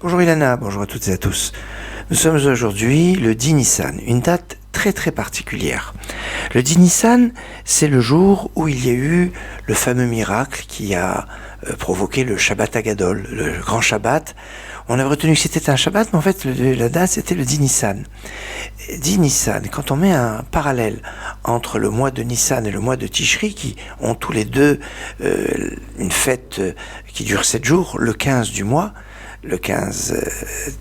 Bonjour Ilana, bonjour à toutes et à tous. Nous sommes aujourd'hui le 10 Nissan, une date très très particulière. Le 10 Nissan, c'est le jour où il y a eu le fameux miracle qui a provoqué le Shabbat Agadol, le grand Shabbat. On avait retenu que c'était un Shabbat, mais en fait la date c'était le 10 Nissan. 10 Nissan, quand on met un parallèle entre le mois de Nissan et le mois de Tishri, qui ont tous les deux une fête qui dure 7 jours, le 15 du mois, le 15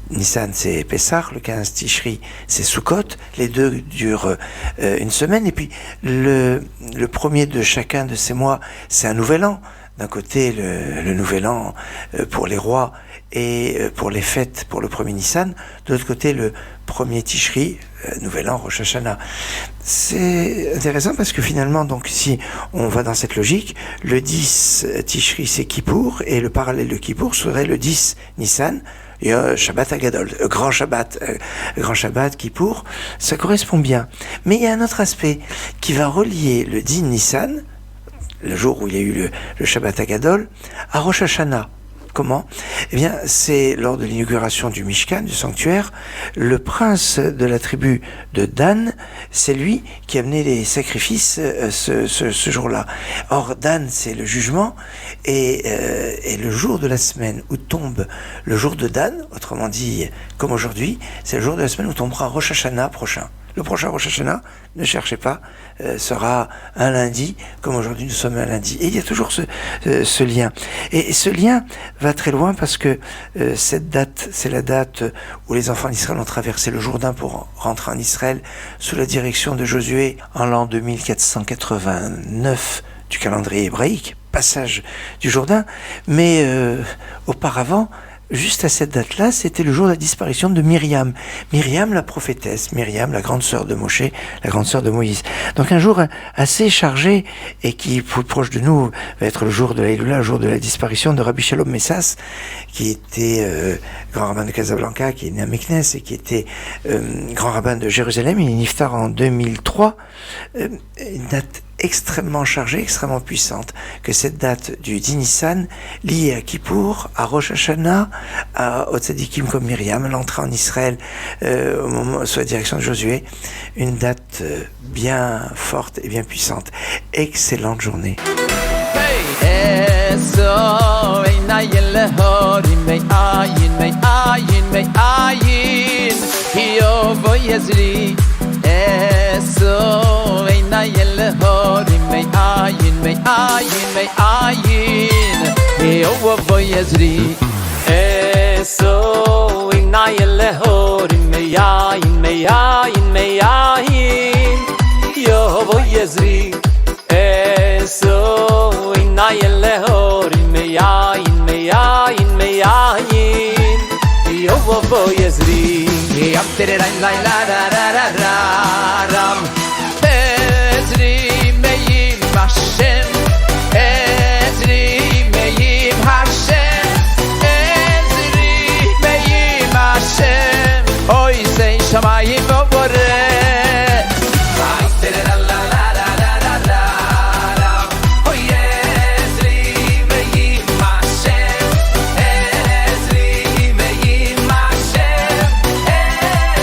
Nissan c'est Pessah, le 15 Tishri c'est Sukkot, les deux durent une semaine, et puis le premier de chacun de ces mois c'est un nouvel an. D'un côté le nouvel an pour les rois et pour les fêtes pour le premier Nissan, de l'autre côté le premier Tishri, nouvel an, Rosh Hashanah. C'est intéressant parce que finalement, donc si on va dans cette logique, le 10 Tishri c'est Kippour et le parallèle de Kippour serait le 10 Nissan. Et Shabbat Agadol, grand Shabbat, Kippour, ça correspond bien. Mais il y a un autre aspect qui va relier le 10 Nissan, le jour où il y a eu le Shabbat Agadol, à Rosh Hashanah. Comment ? Eh bien, c'est lors de l'inauguration du Mishkan, du sanctuaire, le prince de la tribu de Dan, c'est lui qui a amené les sacrifices ce jour-là. Or, Dan, c'est le jugement, et le jour de la semaine où tombe le jour de Dan, autrement dit, comme aujourd'hui, c'est le jour de la semaine où tombera Rosh Hashanah prochain. Le prochain Rosh Hashanah, ne cherchez pas, sera un lundi, comme aujourd'hui nous sommes un lundi. Et il y a toujours ce lien. Et ce lien va très loin parce que cette date, c'est la date où les enfants d'Israël ont traversé le Jourdain pour rentrer en Israël sous la direction de Josué en l'an 2489 du calendrier hébraïque, passage du Jourdain. Mais auparavant, juste à cette date-là, c'était le jour de la disparition de Myriam. Myriam, la prophétesse. Myriam, la grande sœur de Moshe, la grande sœur de Moïse. Donc un jour assez chargé et qui, plus proche de nous, va être le jour de la Héloula, le jour de la disparition de Rabbi Shalom Messas, qui était grand rabbin de Casablanca, qui est né à Meknes et qui était grand rabbin de Jérusalem. Il est niftar en 2003. Une date extrêmement chargée, extrêmement puissante, que cette date du 10 Nissan, liée à Kippour, à Rosh Hashanah, aux tzadikim comme Myriam, l'entrée en Israël au moment, sous la direction de Josué, une date bien forte et bien puissante. Excellente journée. May ayin Yehovah Vayezri Eso Inayel Horim May ayin Yehovah Vayezri Eso Inayel Horim May ayin Yehovah Vayezri Yaftere Rain La La La La La Ram Hashem, Ezri Meim Hashem, Ezri Meim Hashem, Oy Sei Shamayim V'Boreh. La la la la la la la, Oy Ezri Meim Hashem, Ezri Meim Hashem,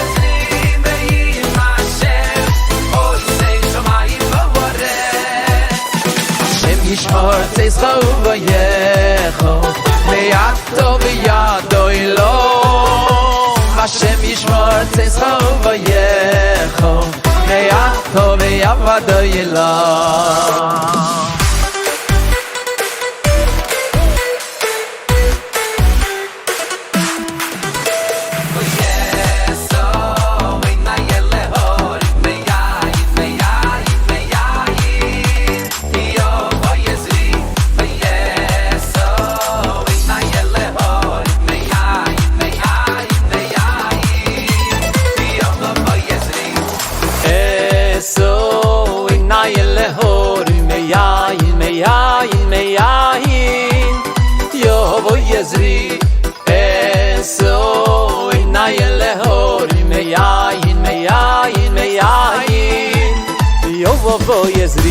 Ezri Meim Hashem, Oy Sei Shamayim V'Boreh. Yishmor tzeitzcha uvayecho Ve'ato v'yado ilo Hashem yishmor tzeitzcha uvayecho Ve'ato v'yado ilo Yezri Eso Inayel Horim May ayin Yehovah Yezri